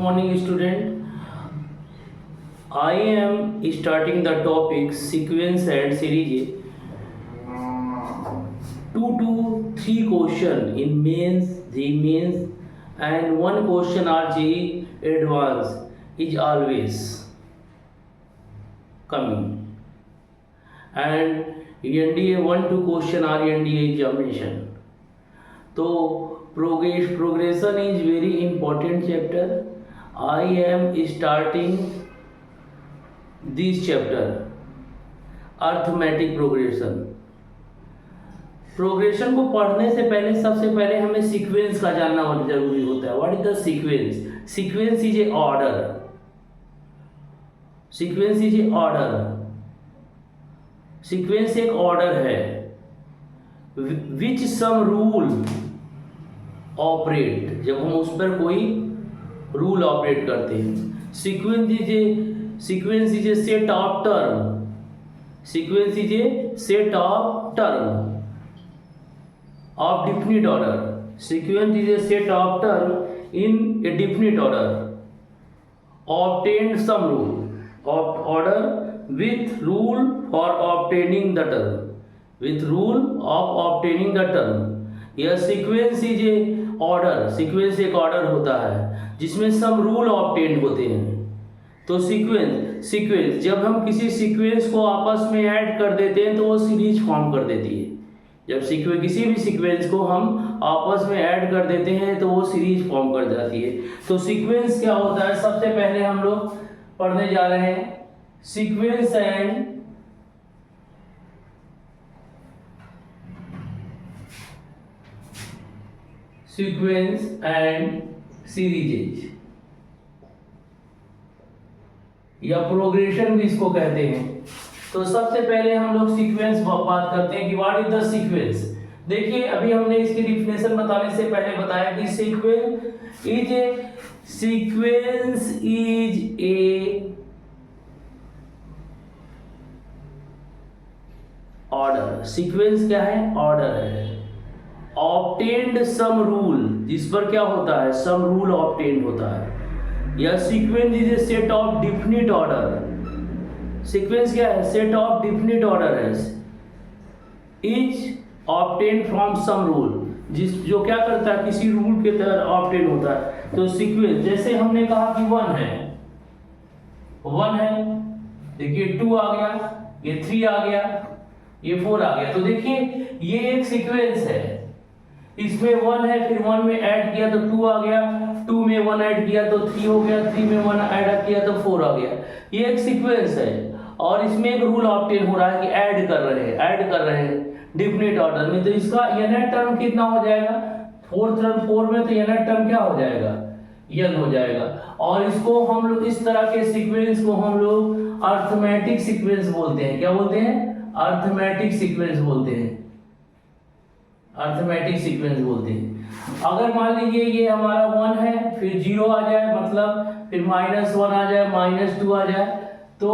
morning student. I am starting the topic sequence and series. 2 to 3 question in mains, JEE mains and 1 question are JEE advanced is always coming, and NDA 1-2 question are NDA examination. So progression is very important chapter. I am starting this chapter, arithmetic progression को पढ़ने से पहले सबसे पहले हमें sequence का जानना बहुत जरूरी होता है. What is the sequence? Sequence is a order. Sequence is a order. Sequence एक ऑर्डर है विच सम रूल ऑपरेट, जब हम उस पर कोई रूल ऑपरेट करते हैं. Sequence is a set of term. Sequence is a set of term of definite order. Sequence is a set of term in a definite order. Obtained some rule of order with rule for obtaining the term. With rule of obtaining the term. यह sequence is a order. Sequence एक order होता है जिसमें some rule obtained होते हैं. तो sequence जब हम किसी sequence को आपस में ऐड कर देते हैं तो वो सीरीज फॉर्म कर देती है. जब किसी भी सीक्वेंस को हम आपस में ऐड कर देते हैं तो वो सीरीज फॉर्म कर जाती है. तो सीक्वेंस क्या होता है, सबसे पहले हम लोग पढ़ने जा रहे हैं सीक्वेंस एंड सीरीजेज या प्रोग्रेशन भी इसको कहते हैं. तो सबसे पहले हम लोग सीक्वेंस बात करते हैं कि व्हाट इज द सीक्वेंस. देखिए अभी हमने इसकी डिफिनेशन बताने से पहले बताया कि sequence is a order. Sequence क्या है? ऑर्डर है. ऑब्टेन्ड सम रूल, जिस पर क्या होता है, सम रूल ऑब्टेन्ड होता है. या sequence is a set of definite order. Sequence क्या है? सेट ऑफ डिफिनिट ऑर्डर है. Is obtain from sum rule, जो क्या करता है, किसी रूल के तहत ऑब्टेन होता है. तो सीक्वेंस जैसे हमने कहा कि 1 है, देखिए 2 आ गया, ये 3 आ गया, ये 4 आ गया. तो देखिए ये एक सीक्वेंस है. इसमें 1 है, फिर 1 में ऐड किया तो 2 आ गया, 2 में 1 ऐड किया तो 3 हो गया, 3 में 1 ऐड किया तो 4 आ गया. ये एक सीक्वेंस है और इसमें एक रूल ऑब्टेन हो रहा है कि ऐड कर रहे हैं डिफिनिट ऑर्डर में. तो इसका nth टर्म कितना हो जाएगा? 4 में तो nth टर्म क्या हो जाएगा? n हो जाएगा. और इसको हम लोग, इस तरह के सीक्वेंस को हम लोग अर्थमेटिक सीक्वेंस बोलते हैं. क्या बोलते हैं? अर्थमेटिक सीक्वेंस बोलते हैं. अर्थमेटिक सीक्वेंस बोलते हैं. अगर मान लीजिए ये हमारा 1 है, फिर 0 आ जाए, मतलब फिर -1 आ जाए, -2 आ जाए, तो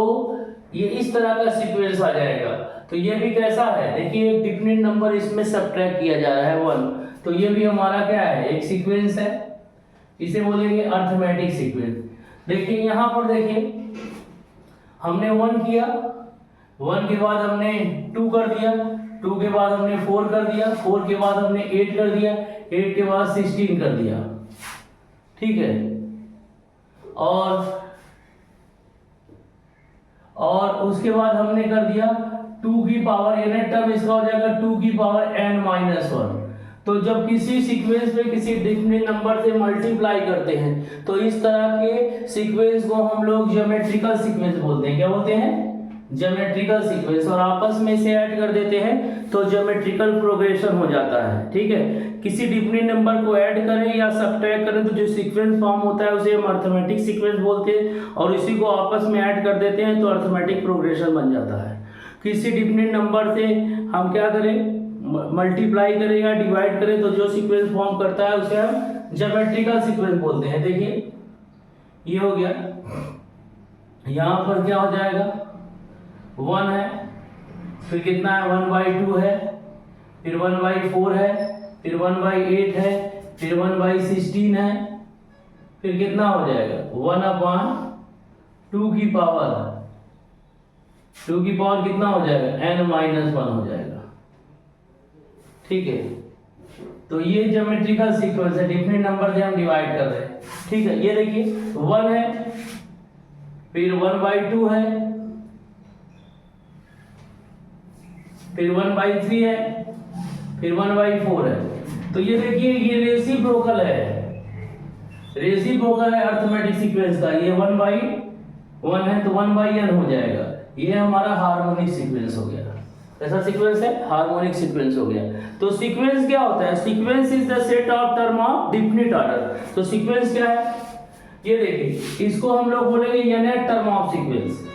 ये इस तरह का सीक्वेंस आ जाएगा. तो ये भी कैसा है? देखिए एक डिफिनिट नंबर इसमें सब्ट्रैक्ट किया जा रहा है 1. तो ये भी हमारा क्या है? एक सीक्वेंस है. इसे बोलेंगे अर्थमेटिक सीक्वेंस. देखिए यहाँ पर देखिए हमने 1 किया, 1 के बाद हमने 2 कर दिया, 2 के बाद हमने 4 कर दिया, 4 के बाद हमने 8 कर दिया, 8 के बाद 16 कर दिया. ठीक है. और उसके बाद हमने कर दिया 2 की पावर n टर्म, इसका हो जाएगा 2 की पावर n-1. तो जब किसी सीक्वेंस में किसी डिफिनिट नंबर से मल्टीप्लाई करते हैं तो इस तरह के सीक्वेंस को हम लोग ज्योमेट्रिकल सीक्वेंस बोलते हैं. क्या बोलते हैं? Geometrical sequence. और आपस में से ऐड कर देते हैं तो ज्योमेट्रिकल प्रोग्रेशन हो जाता है. ठीक है. किसी डिफिनिट नंबर को ऐड करें या सब्ट्रैक्ट करें तो जो सीक्वेंस फॉर्म होता है उसे हम अर्थमेटिक सीक्वेंस बोलते हैं, और इसी को आपस में ऐड कर देते हैं तो अर्थमेटिक प्रोग्रेशन बन जाता है. किसी डिफिनिट नंबर से हम क्या करें, मल्टीप्लाई करें या डिवाइड करें तो जो सीक्वेंस फॉर्म करता है उसे हम ज्योमेट्रिकल सीक्वेंस बोलते हैं. देखिए ये हो गया. यहाँ पर क्या हो जाएगा? 1 है, फिर कितना है? 1/2 है, फिर 1/4 है, फिर 1/8 है, फिर 1/16 है, फिर कितना हो जाएगा 1/2 की पावर, 2 की पावर कितना हो जाएगा n-1 हो जाएगा। ठीक है, तो ये ज्योमेट्रिकल सीक्वेंस है, डिफरेंट नंबर से हम डिवाइड कर रहे हैं। ठीक है, ये देखिए 1 है, फिर 1/2 है, फिर 1/3 है, फिर 1/4 है। तो ये देखिए ये रेसिप्रोकल है, रेसिप्रोकल है अर्थमेटिक सीक्वेंस का। ये 1/1 है तो 1/n हो जाएगा। ये हमारा हार्मोनिक सीक्वेंस हो गया। ऐसा सीक्वेंस है, हार्मोनिक सीक्वेंस हो गया। तो सीक्वेंस क्या होता है? Sequence is the set of term of definite order. तो सीक्वेंस क्या है? ये देखिए, इसको हम लोग बोलेंगे यूनिट टर्म ऑफ सीक्वेंस।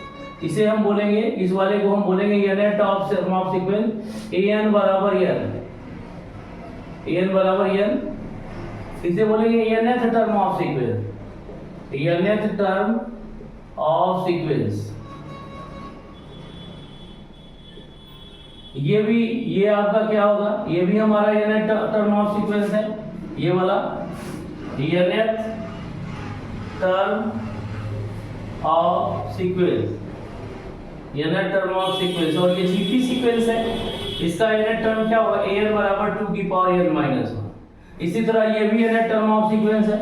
इसे हम बोलेंगे, इस वाले को हम बोलेंगे unit of term of sequence. an बराबर n, an बराबर n, इसे बोलेंगे nth term of sequence, nth term of sequence. ये भी, ये आपका क्या होगा? ये भी हमारा यूनिट टर्म ऑफ सीक्वेंस है, ये वाला unit term of sequence, unit term of sequence. और ये जीपी सीक्वेंस है, इसका यूनिट टर्म क्या होगा? an बराबर 2 की पावर n-1। इसी तरह ये भी यूनिट टर्म ऑफ सीक्वेंस है,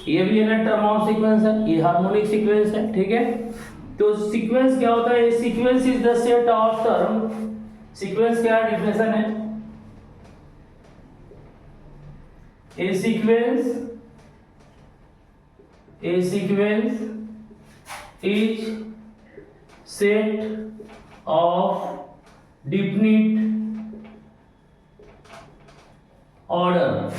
ये भी यूनिट टर्म ऑफ सीक्वेंस है, ये हार्मोनिक सीक्वेंस है। ठीक है, तो सीक्वेंस क्या होता है? Sequence is the set of term. Sequence क्या डिफिनेशन है? A sequence is set of definite order.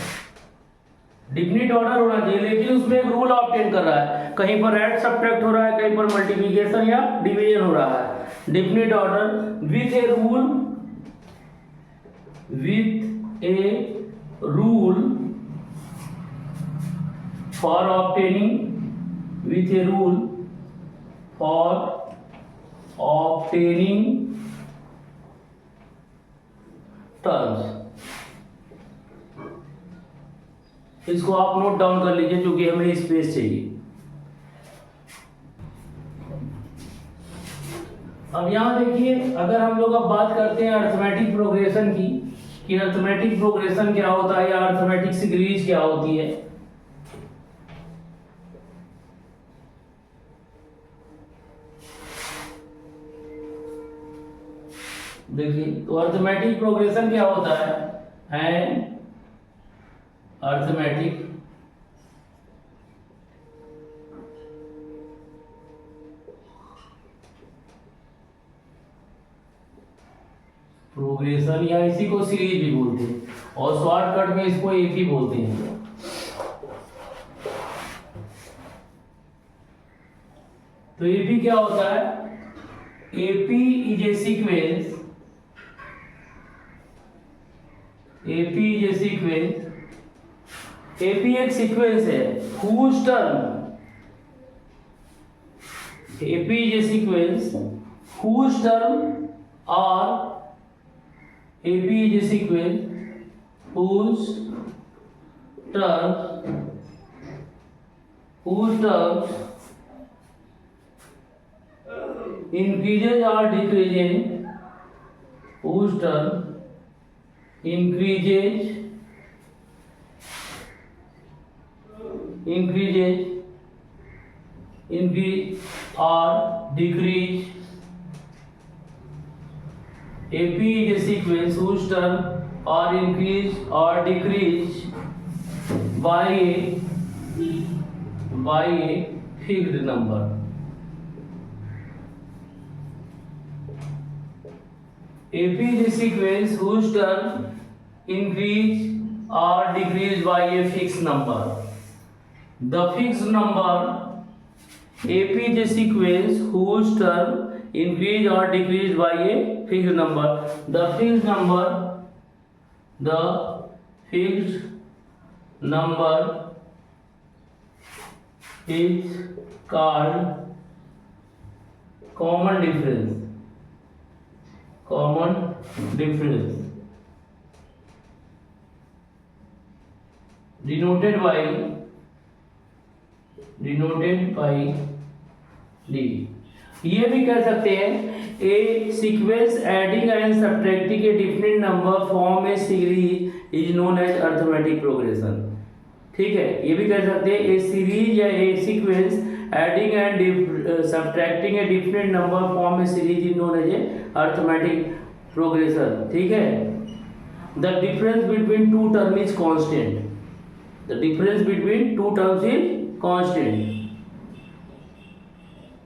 Definite order होना चाहिए, लेकिन उसमें एक रूल ऑब्टेन कर रहा है। कहीं पर ऐड सब्ट्रैक्ट हो रहा है, कहीं पर मल्टीप्लिकेशन या डिवीजन हो रहा है। Definite order with a rule, for obtaining, with a rule for obtaining terms। इसको आप नोट डाउन कर लीजिए, क्योंकि हमें स्पेस चाहिए। अब यहां देखिए, अगर हम लोग अब बात करते हैं अर्थमेटिक प्रोग्रेशन की, कि अर्थमेटिक प्रोग्रेशन क्या होता है या अर्थमेटिक सीरीज क्या होती है। देखिए, तो अर्थमेटिक प्रोग्रेशन क्या होता है? एंड अर्थमेटिक प्रोग्रेशन, या इसी को सीरीज भी बोलते हैं, और शॉर्टकट में इसको एपी बोलते हैं। तो एपी क्या होता है? AP is a sequence, AP is a sequence, AP एक सीक्वेंस है whose term, AP is a sequence whose term are, AP is a sequence whose terms increases or decreases, whose term increase or decrease। AP is a sequence whose term are increase or decrease by a fixed number। AP is a sequence whose term increase or decrease by a fixed number। The fixed number, AP is a sequence whose term increase or decrease by a fixed number। The fixed number is called common difference, denoted by denoted by D. ये भी कह सकते हैं a sequence adding and subtracting a different number form a series is known as arithmetic progression. ठीक है, ये भी कह सकते हैं ए सीरीज या a sequence adding and subtracting a different number form a series is known as a arithmetic progression. ठीक है, the difference between two term is constant. The difference between two terms is constant.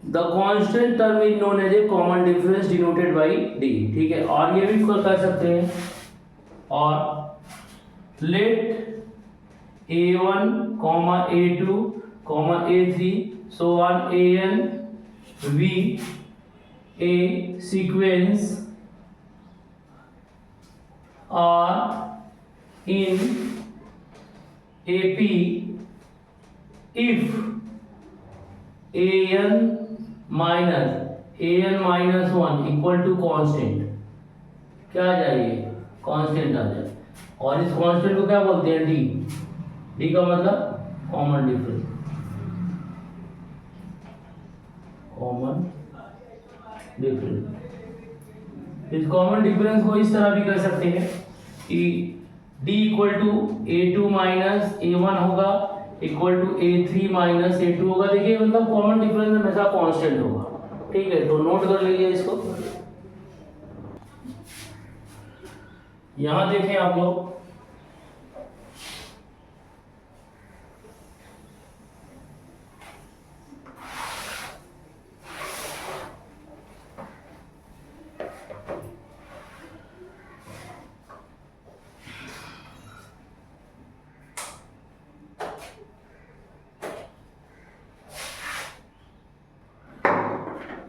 The constant term is known as a common difference denoted by D। ठीक है, और ये भी कर सकते हैं, और let A1, A2, A3 so on AN V a sequence or in AP if an minus 1 equal to constant. क्या आ जाए, कांस्टेंट आ जाए, और इस कांस्टेंट को क्या बोलते हैं, डी। डी का मतलब कॉमन डिफरेंस। कॉमन डिफरेंस, इस कॉमन डिफरेंस को इस तरह भी कर सकते हैं कि D equal to A2 minus A1 होगा equal to A3 minus A2 होगा। देखिए मतलब कॉमन डिफरेंस हमेशा कांस्टेंट होगा। ठीक है, तो नोट कर लीजिए इसको। यहां देखें आप लोग,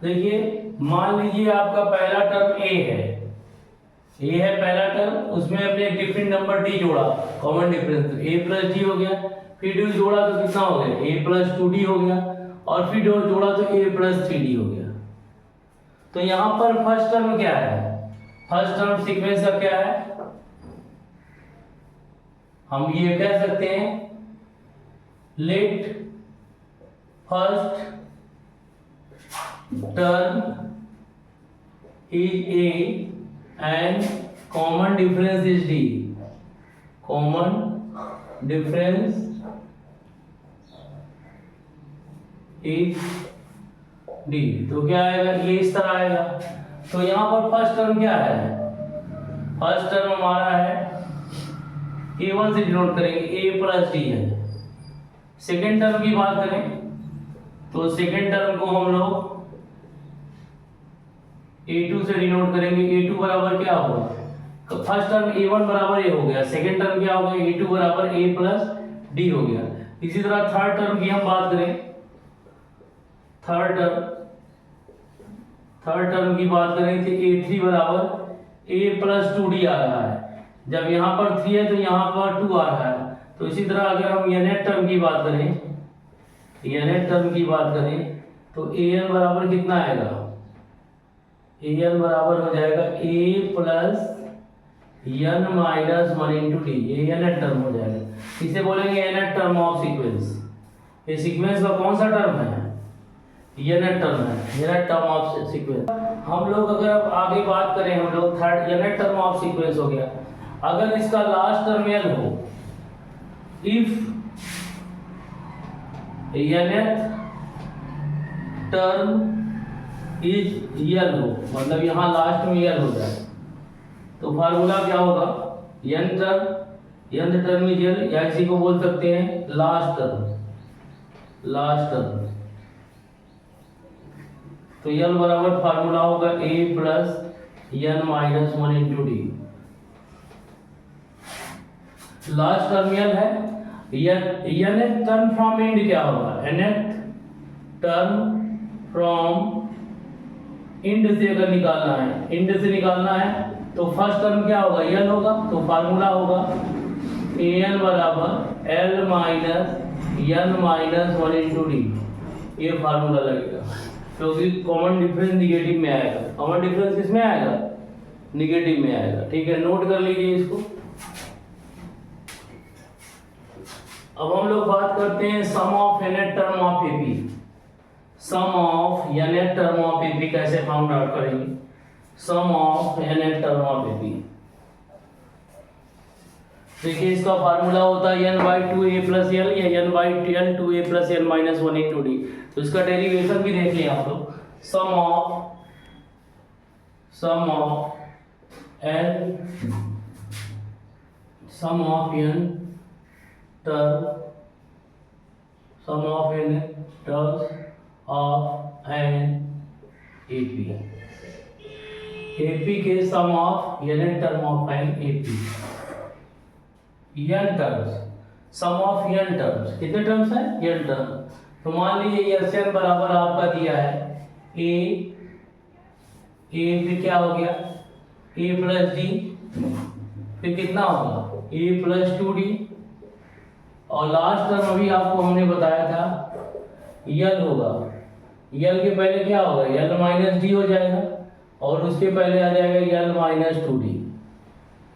देखिए मान लीजिए आपका पहला टर्म ए है, ए है पहला टर्म, उसमें हमने एक डिफरेंट नंबर डी जोड़ा, कॉमन डिफरेंस, तो ए प्लस डी हो गया। फिर डी जोड़ा तो कितना हो गया, ए प्लस 2d हो गया, और फिर जोड़ा तो ए प्लस 3d हो गया। तो यहां पर फर्स्ट टर्म क्या है, फर्स्ट टर्म सीक्वेंस का क्या है, हम ये कह सकते हैं let first term is A and common difference is D। common difference is D। तो क्या आएगा, ये इस तरह आएगा। तो यहां पर फर्स्ट टर्म क्या है, फर्स्ट टर्म हमारा है A1 से डिनोट करेंगे, A प्लस डी है। सेकेंड टर्म की बात करें तो सेकेंड टर्म को हम लोग A2 से डिनोट करेंगे। A2 बराबर क्या होगा, तो फर्स्ट टर्म A1 बराबर A हो गया, सेकेंड टर्म क्या हो गया, A2 बराबर A प्लस डी हो गया। इसी तरह थर्ड टर्म की हम बात करें, थर्ड टर्म की बात करें तो A3 बराबर A प्लस 2d आ रहा है। जब यहाँ पर 3 है तो यहाँ पर 2 आ रहा है। तो इसी तरह अगर हम nth टर्म की बात करें, nth टर्म की बात करें तो an बराबर कितना आएगा, an बराबर हो जाएगा a plus n minus 1 into D. ये nth टर्म हो जाएगा, इसे बोलेंगे nth टर्म ऑफ सीक्वेंस। ये सीक्वेंस का कौन सा टर्म है, nth टर्म है, nth टर्म ऑफ सीक्वेंस। हम लोग अगर अब आगे बात करें, हम लोग third nth term of sequence हो गया। अगर इसका लास्ट टर्म l हो, इफ nth टर्म इज यल हो, मतलब यहाँ लास्ट में यल हो जाए, तो फार्मूला क्या होगा, nth टर्म इज यल, या इसी को बोल सकते हैं लास्ट टर्म। तो यल बराबर फार्मूला होगा a plus n minus 1 into d. Last term l है, nth टर्म फ्रॉम एंड क्या होगा, nth टर्म फ्रॉम इंड से अगर निकालना है, इंड से निकालना है तो फर्स्ट टर्म क्या होगा, यल होगा। तो फार्मूला होगा an बराबर l minus n minus 1 into D. ये फार्मूला लगेगा, क्योंकि कॉमन डिफरेंस निगेटिव में आएगा। कॉमन डिफरेंस किसमें आएगा, निगेटिव में आएगा। ठीक है, नोट कर लीजिए इसको। अब हम लोग बात करते हैं sum of n term of AP. Sum of n term of AP कैसे फाउंड आउट करेंगे? Sum of n term of AP, देखिए इसका फार्मूला होता है n/2a + l या n/l 2a + n - 1 * d। तो इसका डेरिवेशन भी देख लिया आप लोग। Sum of n terms of n AP। AP के sum of n term of n AP। n terms, sum of n terms, कितने टर्म्स है? n terms. तो मान लीजिए Sn बराबर आपका दिया है a फिर क्या हो गया a + d, फिर कितना होगा a + 2d, और लास्ट टर्म अभी आपको हमने बताया था l होगा। l के पहले क्या होगा l - d हो जाएगा, और उसके पहले आ जाएगा l - 2d।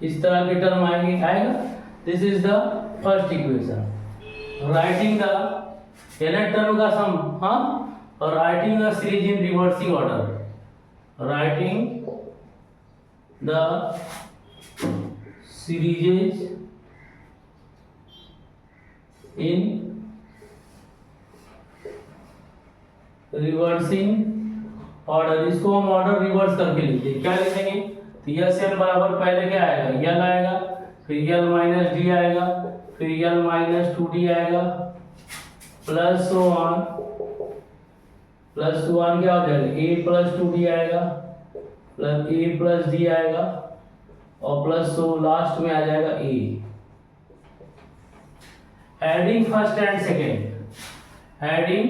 इस तरह के टर्म आएगा। This is the first equation. Writing the n term का सम, हाँ, और writing the series in reversing order. Writing the series in reversing order. इसको हम ऑर्डर रिवर्स करके लिखते हैं। क्या लिखेंगे? तो Sn बराबर पहले क्या आएगा l आएगा, फिर l - d आएगा, फिर l - 2d आएगा, प्लस वन क्या हो जाएगा a + 2d आएगा, प्लस a + d आएगा, और प्लस लास्ट में आ जाएगा a। Adding first and second, adding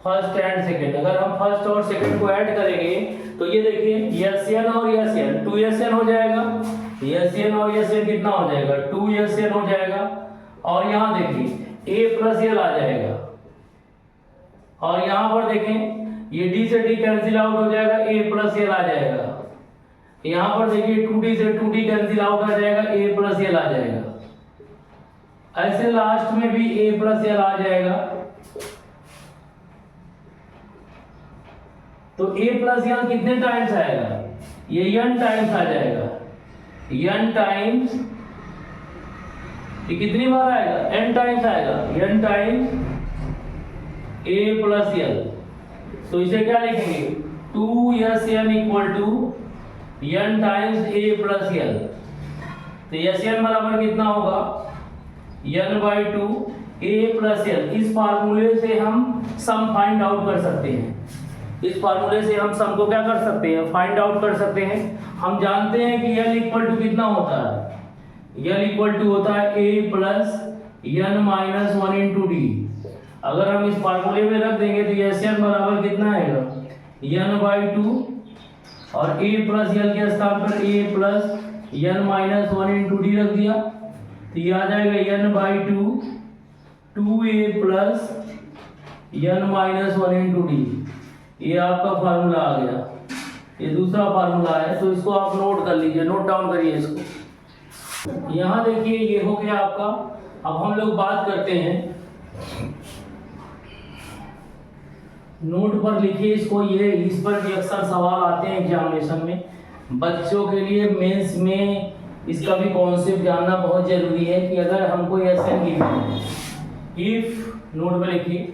first and second. अगर हम फर्स्ट और सेकेंड को ऐड करेंगे तो ये देखिए Sn और Sn 2Sn हो जाएगा। Sn और Sn कितना हो जाएगा 2Sn हो जाएगा, और यहाँ देखिए a + l आ जाएगा, और यहाँ पर देखें ये d से d कैंसिल आउट हो जाएगा, a + l आ जाएगा। यहाँ पर देखिए 2d से 2d कैंसिल आउट आ जाएगा, a + l आ जाएगा। ऐसे लास्ट में भी a + l आ जाएगा। तो a + l कितने टाइम्स आएगा? ये n टाइम्स आ जाएगा। n टाइम्स, ये कितनी बार आएगा? n टाइम्स आएगा, n टाइम्स a + l। तो इसे क्या लिखेंगे 2Sn = n times a + l। तो Sn बराबर कितना होगा n/2 a + l। इस फार्मूले से हम सम फाइंड आउट कर सकते हैं। इस फार्मूले से हम सम को क्या कर सकते हैं? फाइंड आउट कर सकते हैं। हम जानते हैं कि l = कितना होता है? l = होता है a + n - 1 * d। अगर हम इस फार्मूले में रख देंगे तो Sn बराबर कितना आएगा n/2, और a + l के स्थान पर a + n - 1 * d रख दिया, तो ये आ जाएगा n/2 2a + n - 1 * d। ये आपका फार्मूला आ गया। ये दूसरा फार्मूला है, तो इसको आप नोट कर लीजिए, नोट डाउन करिए इसको। यहाँ देखिए ये हो गया आपका। अब हम लोग बात करते हैं, नोट पर लिखिए इसको। ये इस पर भी अक्सर सवाल आते हैं एग्जामिनेशन में। बच्चों के लिए मेंस में इसका भी कॉन्सेप्ट जानना बहुत जरूरी है कि अगर हमको Sn गिवन है, इफ, नोट में लिखिए,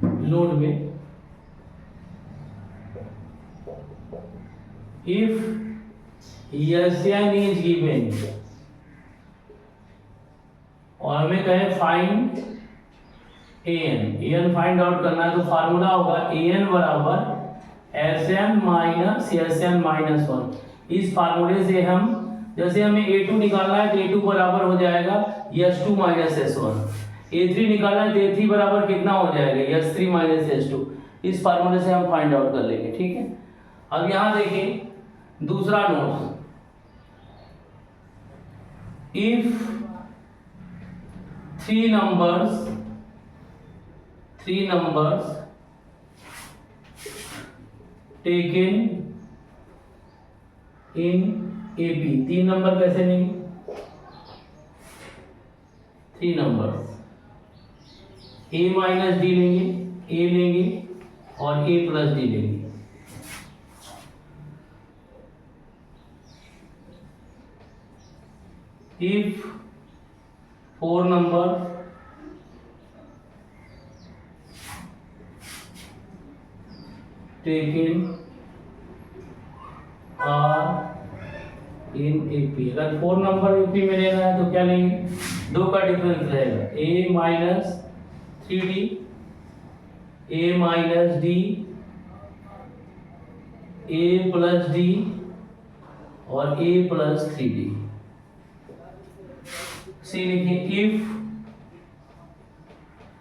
नोट में, if Sn is given, और हमें कहें फाइंड an फाइंड आउट करना है, तो फार्मूला होगा an बराबर Sn - Sn - 1। इस फार्मूले से हम, जैसे हमें a2 निकालना है तो a2 बराबर हो जाएगा S2 - S1। a3 निकालना है तो a3 बराबर कितना हो जाएगा S3 - S2। इस फार्मूले से हम फाइंड आउट कर लेंगे, ठीक है। अब यहाँ देखिए दूसरा note, if three numbers taken in A B. 3 number कैसे लेंगे? 3 नंबर ए माइनस डी लेंगे, ए लेंगे और ए प्लस डी लेंगे। If 4 number taken are in AP, अगर 4 नंबर AP में लेना है तो क्या लेंगे? 2 का डिफरेंस रहेगा, a minus 3d, a minus d, a plus d और a प्लस 3d। सी लिखिए, if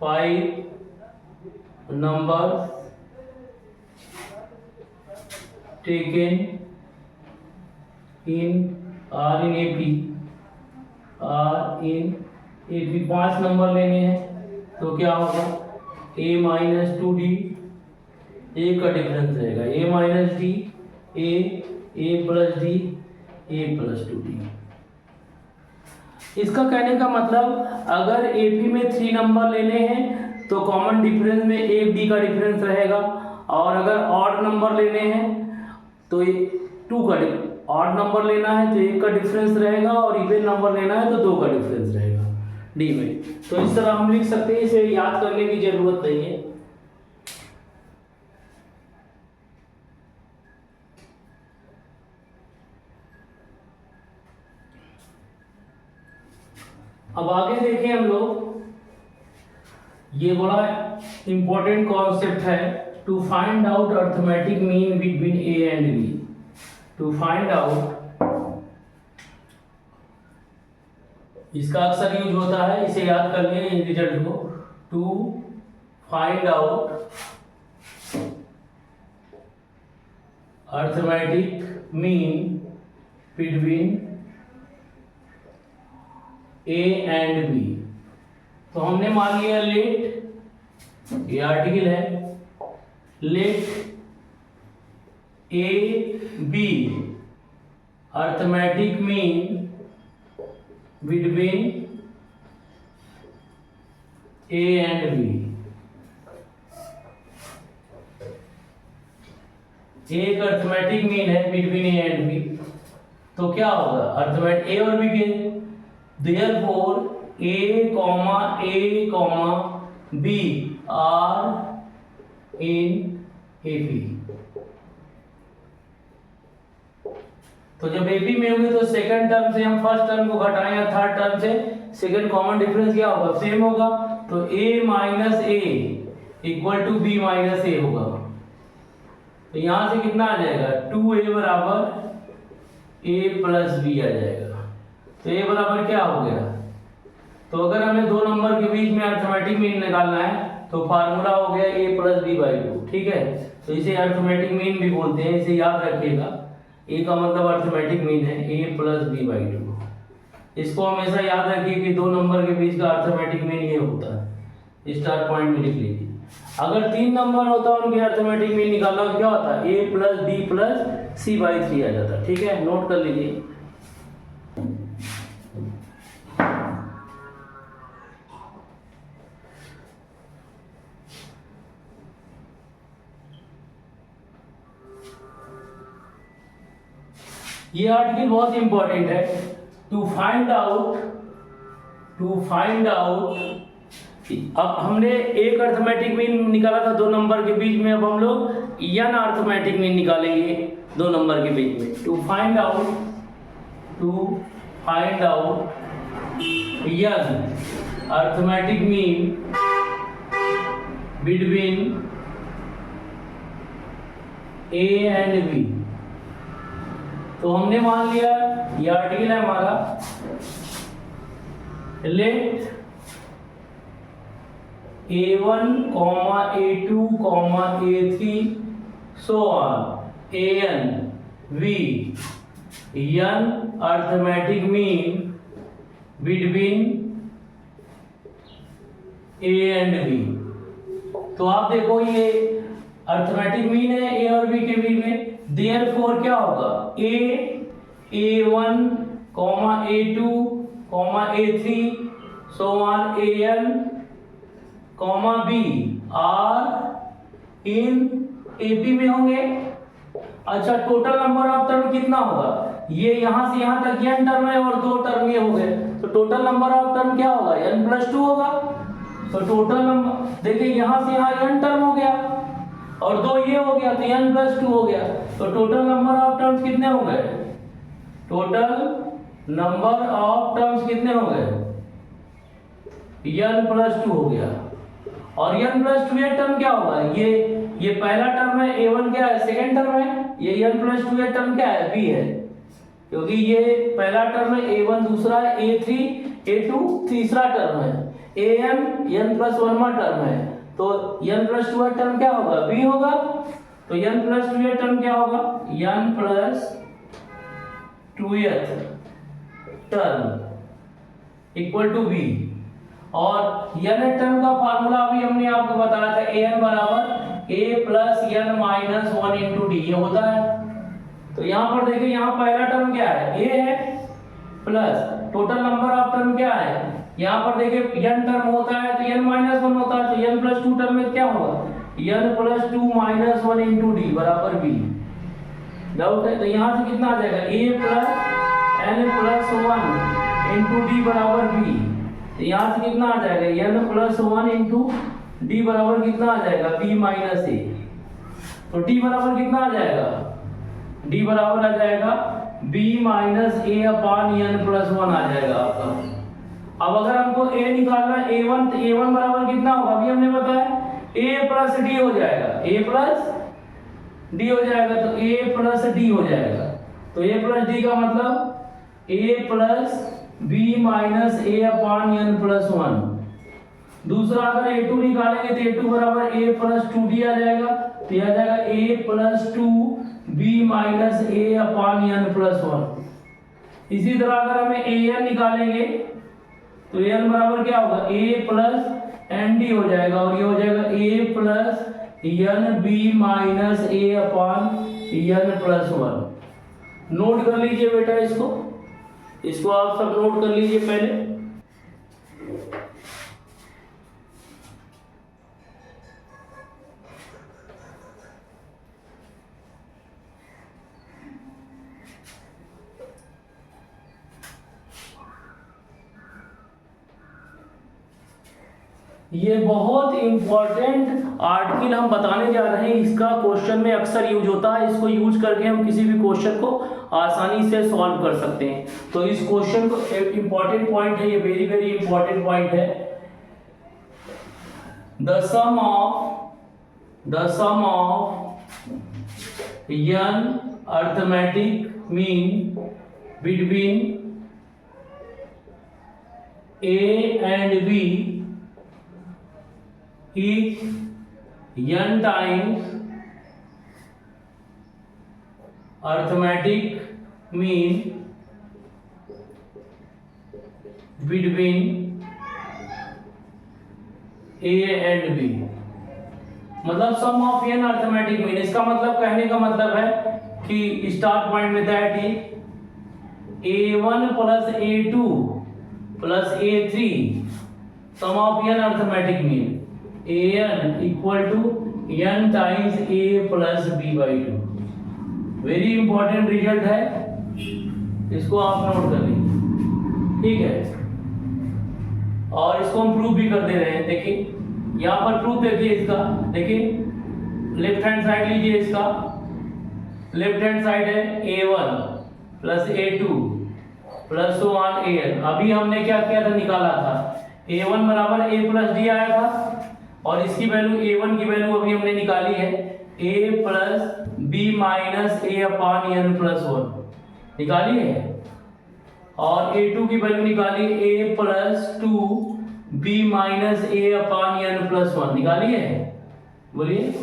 5 number taken in are in AP, are in AP 5 number लेने हैं तो क्या होगा? a माइनस 2d, ए का डिफरेंस रहेगा, a minus D, A plus D, A plus 2d। इसका कहने का मतलब अगर एपी में 3 नंबर लेने हैं तो कॉमन डिफरेंस में ए डी का डिफरेंस रहेगा, और अगर ऑड नंबर लेने हैं तो 2 का ऑड नंबर लेना है तो 1 का डिफरेंस रहेगा, और इवन नंबर लेना है तो 2 का डिफरेंस रहेगा डी में। तो इस तरह हम लिख सकते हैं, इसे याद करने की जरूरत नहीं है। अब आगे देखें हम लोग, ये बड़ा इंपॉर्टेंट कॉन्सेप्ट है, to find out arithmetic mean between A and B. To find out, इसका अक्सर यूज होता है, इसे याद कर लें इन रिजल्ट को। To find out arithmetic mean between A and B. तो हमने मान लिया लेट, ये आर्टिकल है, let A B arithmetic mean between A and B. एक अर्थमेटिक मीन है बिटवीन ए एंड बी, तो क्या होगा? अर्थमेटिक ए और बी के, therefore a b are in AP। तो जब AP में होंगे तो सेकंड टर्म से हम फर्स्ट टर्म को घटाएं या थर्ड टर्म से सेकंड कॉमन डिफरेंस क्या होगा? सेम होगा, तो a minus a equal to b minus a होगा। तो यहां से कितना आ जाएगा? 2a बराबर a प्लस बी आ जाएगा। तो ये बराबर क्या हो गया? तो अगर हमें 2 नंबर के बीच में अर्थमेटिक मीन निकालना है तो फार्मूला हो गया a प्लस बी बाई 2, ठीक है। तो इसे अर्थमेटिक मीन भी बोलते हैं, इसे याद रखिएगा। a का मतलब अर्थमेटिक मीन है a प्लस बी बाई 2। इसको हमेशा याद रखिए कि 2 नंबर के बीच का अर्थमेटिक मीन ये होता है, स्टार पॉइंट में लिख लीजिए। अगर 3 नंबर होता उनके अर्थमेटिक मीन निकालना तो क्या होता? a plus D plus C by 3 आ जाता, ठीक है। नोट कर लीजिए। ये आर्टिकल बहुत इंपॉर्टेंट है। टू फाइंड आउट, अब हमने एक अर्थमेटिक मीन निकाला था 2 नंबर के बीच में, अब हम लोग n अर्थमेटिक मीन निकालेंगे 2 नंबर के बीच में। To find out n arithmetic mean between a and b। तो हमने मान लिया, ये आर्टिकल है हमारा, let a1, a2, a3 so on an v n arithmetic mean between a and b। तो आप देखो ये अर्थमेटिक मीन है a और b के बीच में, देयरफॉर क्या होगा? a A1, A2, A3, so on AN, B are in AP में होंगे। अच्छा, टोटल नंबर ऑफ टर्म कितना होगा? ये यहां से यहां तक n टर्म है और 2 टर्म ये हो गए, तो टोटल नंबर ऑफ टर्म क्या होगा? n+2 होगा। तो टोटल नंबर देखिए यहां से यहां n टर्म हो गया और 2 ये हो गया, तो n+2 हो गया। तो टोटल नंबर ऑफ टर्म्स कितने हो गए? टोटल नंबर ऑफ टर्म्स कितने हो गए? n+2 हो गया। और n+2 ये टर्म क्या होगा? ये पहला टर्म है, A1 क्या है? सेकंड टर्म है। ये n+2 ये टर्म क्या है? B है, क्योंकि ये पहला टर्म है A1, दूसरा है A3, A2 तीसरा टर्म है, AN n+1वां टर्म है। तो n+2 टर्म क्या होगा? B होगा। तो n+2 टर्म क्या होगा? n+2 term equal to B। और n टर्म का फार्मूला अभी हमने आपको बताया था, an बराबर a plus n minus 1 into D, ये होता है। तो यहाँ पर देखिए, यहाँ पहला टर्म क्या है? a है, plus total number of term क्या है? यहाँ पर देखिए n टर्म होता है तो n माइनस 1 होता है, तो n+2 टर्म में क्या होगा? n+2 माइनस 1 इंटू डी बराबर b। डाउट है? तो यहाँ से कितना आ जाएगा? a plus n+1 into D बराबर b। तो यहाँ से कितना आ जाएगा? n+1 इंटू डी बराबर कितना आ जाएगा? b माइनस ए। तो d बराबर कितना आ जाएगा? d बराबर आ जाएगा b माइनस ए अपान n+1 आ जाएगा आपका। अब अगर हमको a निकालना है, a1, तो a1 बराबर कितना होगा? अभी हमने बताया a प्लस डी हो जाएगा, a प्लस डी हो जाएगा, तो a प्लस डी हो जाएगा। तो a प्लस डी का मतलब a plus b minus A upon n+1। दूसरा अगर a2 निकालेंगे तो a2 बराबर a प्लस 2d आ जाएगा, तो यह आ जाएगा a plus 2b minus A upon n+1। इसी तरह अगर हमें an निकालेंगे तो n बराबर क्या होगा? a प्लस nd हो जाएगा, और ये हो जाएगा a plus nb minus A upon n+1। Note कर लीजिए बेटा, इसको आप सब नोट कर लीजिए पहले। ये बहुत इंपॉर्टेंट आर्टिकल हम बताने जा रहे हैं, इसका क्वेश्चन में अक्सर यूज होता है। इसको यूज करके हम किसी भी क्वेश्चन को आसानी से सॉल्व कर सकते हैं। तो इस क्वेश्चन को एक इंपॉर्टेंट पॉइंट है, ये वेरी वेरी इंपॉर्टेंट पॉइंट है। The sum of n arithmetic mean between a and b is n times arithmetic mean between a and b। मतलब sum of n arithmetic mean, इसका मतलब कहने का मतलब है कि स्टार्ट पॉइंट में that is a1 plus a2 plus a3 sum of n arithmetic mean an equal to n times a plus b/2। Very important result है, इसको आप नोट कर लीजिए, ठीक है। और इसको हम प्रूव भी कर दे रहे हैं। देखिए यहाँ पर प्रूफ देखिए इसका, देखिए लेफ्ट हैंड साइड लीजिए, इसका लेफ्ट हैंड साइड है a1 plus a2 plus so on an। अभी हमने क्या किया था? निकाला था a1 बराबर a प्लस डी आया था, और इसकी वैल्यू a1 की वैल्यू अभी हमने निकाली है a plus b minus A upon n+1 निकाली है, और a2 की वैल्यू निकाली a plus 2b minus A upon n+1 निकाली है, बोलिए।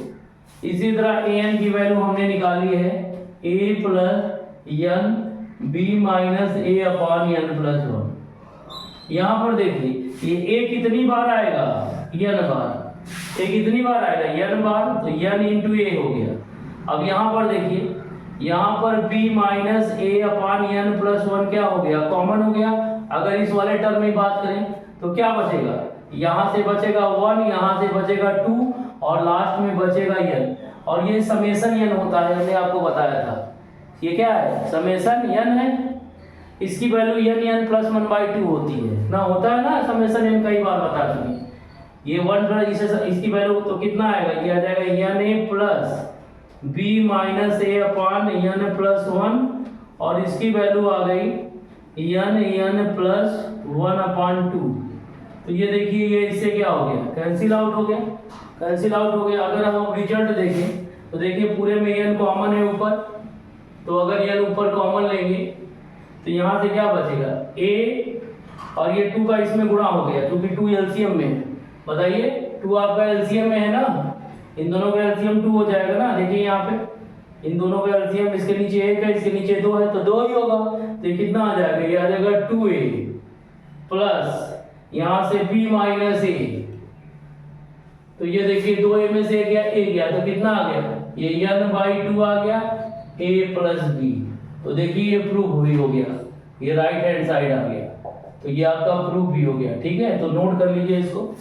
इसी तरह an की वैल्यू हमने निकाली है a plus n b minus A upon n+1। यहाँ पर देखिए ये a कितनी बार आएगा? n bar. a कितनी बार आएगा? n बार, तो n इंटू ए हो गया। अब यहाँ पर देखिए यहाँ पर b माइनस ए अपान एन प्लस वन क्या हो गया, कॉमन हो गया। अगर इस वाले टर्म में बात करें तो क्या बचेगा, यहाँ से बचेगा 1, यहाँ से बचेगा 2 और लास्ट में बचेगा n। और ये समेसन n होता है, हमने आपको बताया था। ये क्या है, समेसन n है। इसकी वैल्यू n प्लस 1/2 होती है ना, होता है ना समेसन n, कई बार बता चुके। ये 1 प्लस इसकी वैल्यू तो कितना आएगा, ये आ जाएगा n प्लस b माइनस ए अपान n प्लस 1 और इसकी वैल्यू आ गई n प्लस 1/2। तो ये देखिए ये इससे क्या हो गया, कैंसिल आउट हो गया, कैंसिल आउट हो गया। अगर हम रिजल्ट देखें तो देखिए पूरे में n कॉमन है ऊपर, तो अगर n ऊपर कॉमन लेंगे तो यहाँ से क्या बचेगा, a और ये 2 का इसमें गुणा हो गया क्योंकि 2 एलसीएम में है। बताइए 2 आपका एलसीएम में है ना, इन दोनों का एलसीएम 2 हो जाएगा ना। देखिए यहाँ पे इन दोनों का एलसीएम, इसके नीचे 1 है, इसके नीचे 2 है, तो 2 ही होगा। तो ये कितना आ जाएगा, ये आ जाएगा 2a प्लस यहाँ से b माइनस a। तो ये देखिए 2a में से गया a गया, तो कितना आ गया, ये n/2 आ गया a प्लस b। तो देखिए ये प्रूफ भी हो गया, ये राइट हैंड साइड आ गया, तो ये आपका प्रूफ भी हो गया। ठीक है, तो नोट कर लीजिए इसको।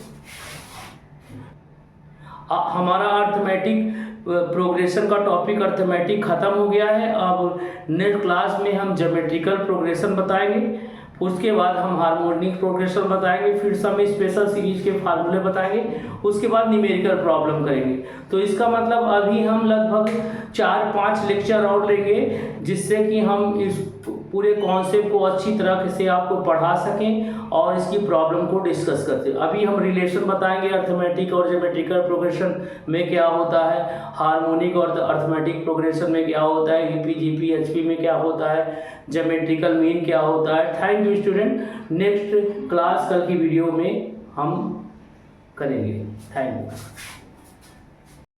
हमारा अर्थमेटिक प्रोग्रेशन का टॉपिक अर्थमेटिक खत्म हो गया है। अब नेक्स्ट क्लास में हम ज्योमेट्रिकल प्रोग्रेशन बताएंगे, उसके बाद हम हार्मोनिक प्रोग्रेशन बताएंगे, फिर सम स्पेशल सीरीज के फार्मूले बताएंगे, उसके बाद न्यूमेरिकल प्रॉब्लम करेंगे। तो इसका मतलब अभी हम लगभग 4-5 लेक्चर और लेंगे, जिससे कि हम इस पूरे कॉन्सेप्ट को अच्छी तरह से आपको पढ़ा सकें और इसकी प्रॉब्लम को डिस्कस करते हैं। अभी हम रिलेशन बताएंगे अर्थमेटिक और ज्योमेट्रिकल प्रोग्रेशन में क्या होता है, हार्मोनिक और अर्थमेटिक प्रोग्रेशन में क्या होता है, ईपी जीपी एचपी में क्या होता है, ज्योमेट्रिकल मीन क्या होता है। Thank you student, next class कल की वीडियो में हम करेंगे। Thank you.